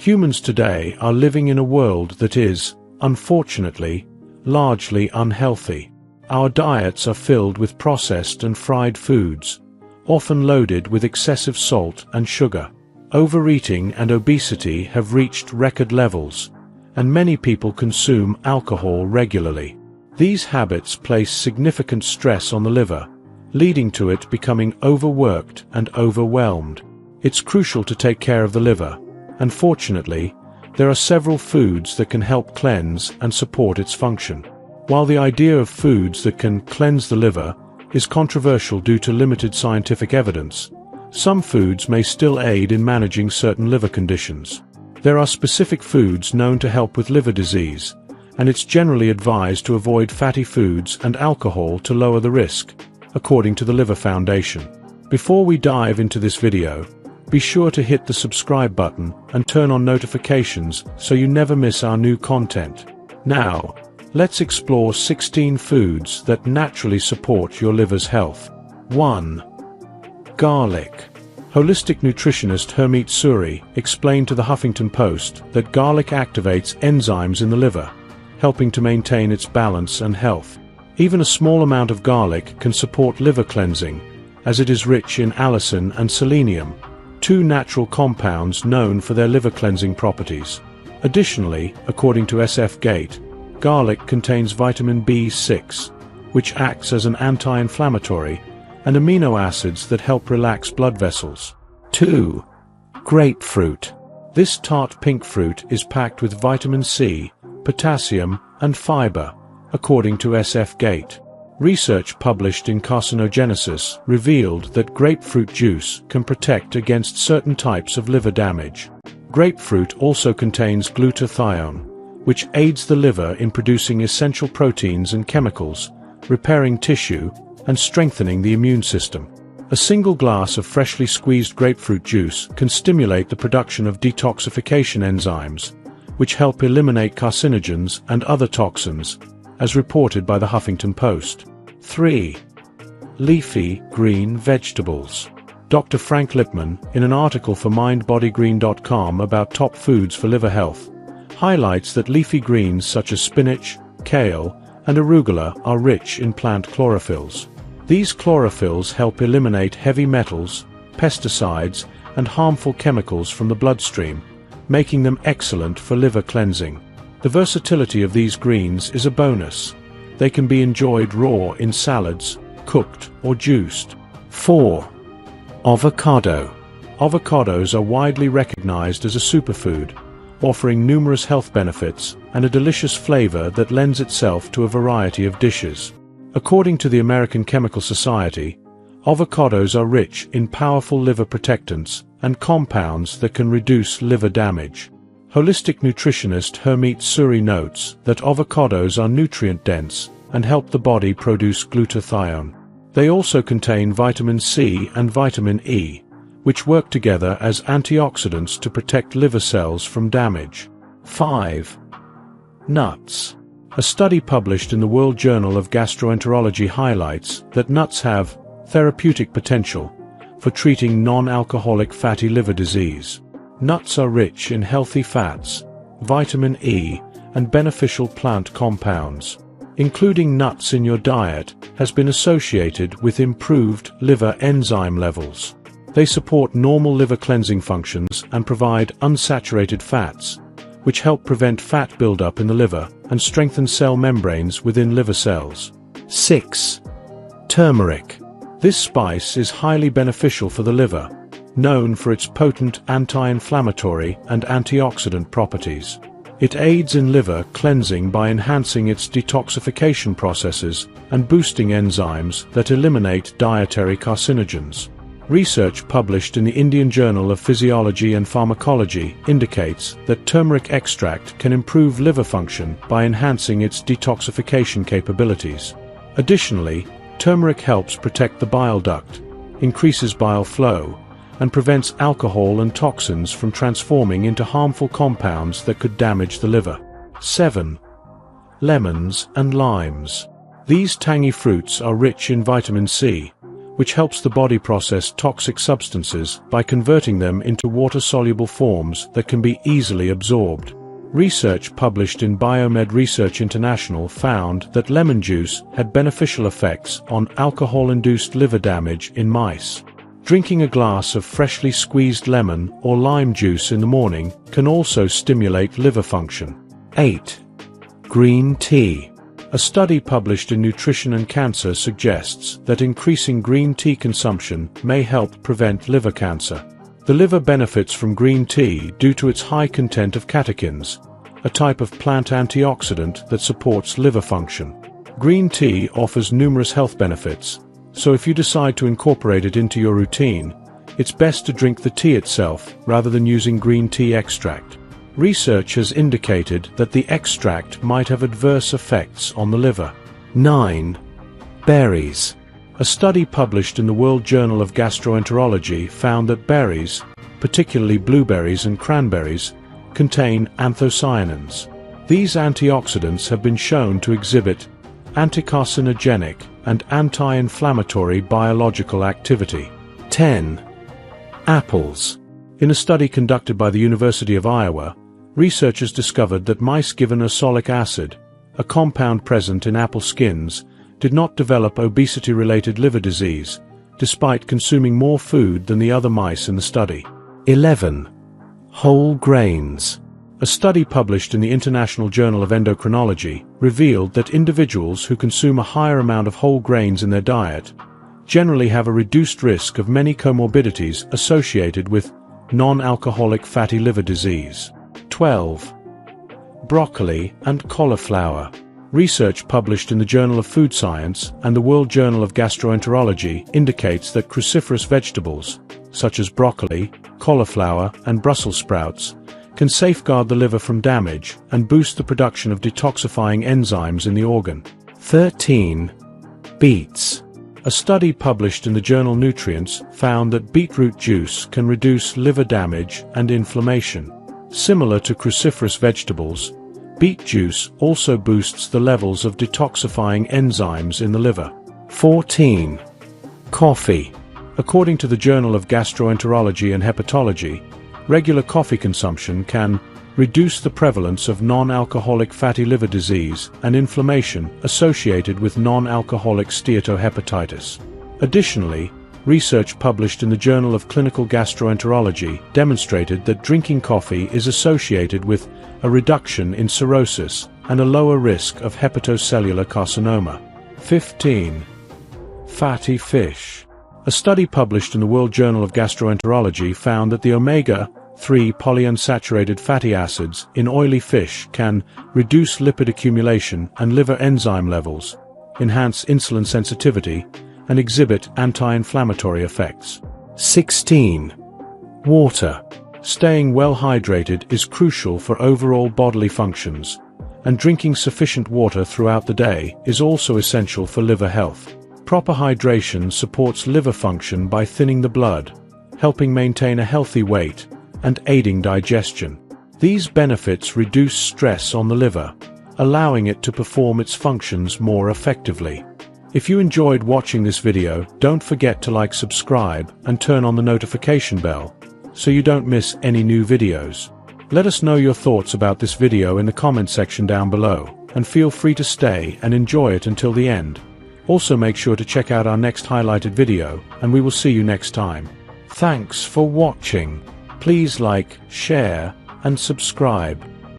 Humans today are living in a world that is, unfortunately, largely unhealthy. Our diets are filled with processed and fried foods, often loaded with excessive salt and sugar. Overeating and obesity have reached record levels, and many people consume alcohol regularly. These habits place significant stress on the liver, leading to it becoming overworked and overwhelmed. It's crucial to take care of the liver, and fortunately, there are several foods that can help cleanse and support its function. While the idea of foods that can cleanse the liver is controversial due to limited scientific evidence, some foods may still aid in managing certain liver conditions. There are specific foods known to help with liver disease, and it's generally advised to avoid fatty foods and alcohol to lower the risk, according to the Liver Foundation. Before we dive into this video, be sure to hit the subscribe button and turn on notifications so you never miss our new content. Now, let's explore 16 foods that naturally support your liver's health. 1. Garlic. Holistic nutritionist Hermeet Suri explained to the Huffington Post that garlic activates enzymes in the liver, helping to maintain its balance and health. Even a small amount of garlic can support liver cleansing, as it is rich in allicin and selenium, two natural compounds known for their liver cleansing properties. Additionally, according to SF Gate, garlic contains vitamin B6, which acts as an anti-inflammatory, and amino acids that help relax blood vessels. 2. Grapefruit. This tart pink fruit is packed with vitamin C, potassium, and fiber, according to SF Gate. Research published in Carcinogenesis revealed that grapefruit juice can protect against certain types of liver damage. Grapefruit also contains glutathione, which aids the liver in producing essential proteins and chemicals, repairing tissue, and strengthening the immune system. A single glass of freshly squeezed grapefruit juice can stimulate the production of detoxification enzymes, which help eliminate carcinogens and other toxins, as reported by the Huffington Post. 3. Leafy green vegetables. Dr. Frank Lipman, in an article for MindBodyGreen.com about top foods for liver health, highlights that leafy greens such as spinach, kale, and arugula are rich in plant chlorophylls. These chlorophylls help eliminate heavy metals, pesticides, and harmful chemicals from the bloodstream, making them excellent for liver cleansing. The versatility of these greens is a bonus. They can be enjoyed raw in salads, cooked, or juiced. 4. Avocado. Avocados are widely recognized as a superfood, offering numerous health benefits and a delicious flavor that lends itself to a variety of dishes. According to the American Chemical Society, avocados are rich in powerful liver protectants and compounds that can reduce liver damage. Holistic nutritionist Hermeet Suri notes that avocados are nutrient-dense and help the body produce glutathione. They also contain vitamin C and vitamin E, which work together as antioxidants to protect liver cells from damage. 5. Nuts. A study published in the World Journal of Gastroenterology highlights that nuts have therapeutic potential for treating non-alcoholic fatty liver disease. Nuts are rich in healthy fats, vitamin E, and beneficial plant compounds. Including nuts in your diet has been associated with improved liver enzyme levels. They support normal liver cleansing functions and provide unsaturated fats, which help prevent fat buildup in the liver and strengthen cell membranes within liver cells. 6. Turmeric. This spice is highly beneficial for the liver, known for its potent anti-inflammatory and antioxidant properties. It aids in liver cleansing by enhancing its detoxification processes and boosting enzymes that eliminate dietary carcinogens. Research published in the Indian Journal of Physiology and Pharmacology indicates that turmeric extract can improve liver function by enhancing its detoxification capabilities. Additionally, turmeric helps protect the bile duct, increases bile flow, and prevents alcohol and toxins from transforming into harmful compounds that could damage the liver. 7. Lemons and limes. These tangy fruits are rich in vitamin C, which helps the body process toxic substances by converting them into water-soluble forms that can be easily absorbed. Research published in Biomed Research International found that lemon juice had beneficial effects on alcohol-induced liver damage in mice. Drinking a glass of freshly squeezed lemon or lime juice in the morning can also stimulate liver function. 8. Green tea. A study published in Nutrition and Cancer suggests that increasing green tea consumption may help prevent liver cancer. The liver benefits from green tea due to its high content of catechins, a type of plant antioxidant that supports liver function. Green tea offers numerous health benefits, so if you decide to incorporate it into your routine, it's best to drink the tea itself rather than using green tea extract. Research has indicated that the extract might have adverse effects on the liver. 9. Berries. A study published in the World Journal of Gastroenterology found that berries, particularly blueberries and cranberries, contain anthocyanins. These antioxidants have been shown to exhibit anticarcinogenic and anti-inflammatory biological activity. 10. Apples. In a study conducted by the University of Iowa, researchers discovered that mice given oxalic acid, a compound present in apple skins, did not develop obesity-related liver disease, despite consuming more food than the other mice in the study. 11. Whole grains. A study published in the International Journal of Endocrinology revealed that individuals who consume a higher amount of whole grains in their diet generally have a reduced risk of many comorbidities associated with non-alcoholic fatty liver disease. 12. Broccoli and cauliflower. Research published in the Journal of Food Science and the World Journal of Gastroenterology indicates that cruciferous vegetables, such as broccoli, cauliflower, and Brussels sprouts, can safeguard the liver from damage and boost the production of detoxifying enzymes in the organ. 13. Beets. A study published in the journal Nutrients found that beetroot juice can reduce liver damage and inflammation. Similar to cruciferous vegetables, beet juice also boosts the levels of detoxifying enzymes in the liver. 14. Coffee. According to the Journal of Gastroenterology and Hepatology, regular coffee consumption can reduce the prevalence of non-alcoholic fatty liver disease and inflammation associated with non-alcoholic steatohepatitis. Additionally, research published in the Journal of Clinical Gastroenterology demonstrated that drinking coffee is associated with a reduction in cirrhosis and a lower risk of hepatocellular carcinoma. 15. Fatty fish. A study published in the World Journal of Gastroenterology found that the omega-3 polyunsaturated fatty acids in oily fish can reduce lipid accumulation and liver enzyme levels, enhance insulin sensitivity, and exhibit anti-inflammatory effects. 16. Water. Staying well hydrated is crucial for overall bodily functions, and drinking sufficient water throughout the day is also essential for liver health. Proper hydration supports liver function by thinning the blood, helping maintain a healthy weight, and aiding digestion. These benefits reduce stress on the liver, allowing it to perform its functions more effectively. If you enjoyed watching this video, don't forget to like, subscribe, and turn on the notification bell, so you don't miss any new videos. Let us know your thoughts about this video in the comment section down below, and feel free to stay and enjoy it until the end. Also make sure to check out our next highlighted video, and we will see you next time. Thanks for watching. Please like, share, and subscribe.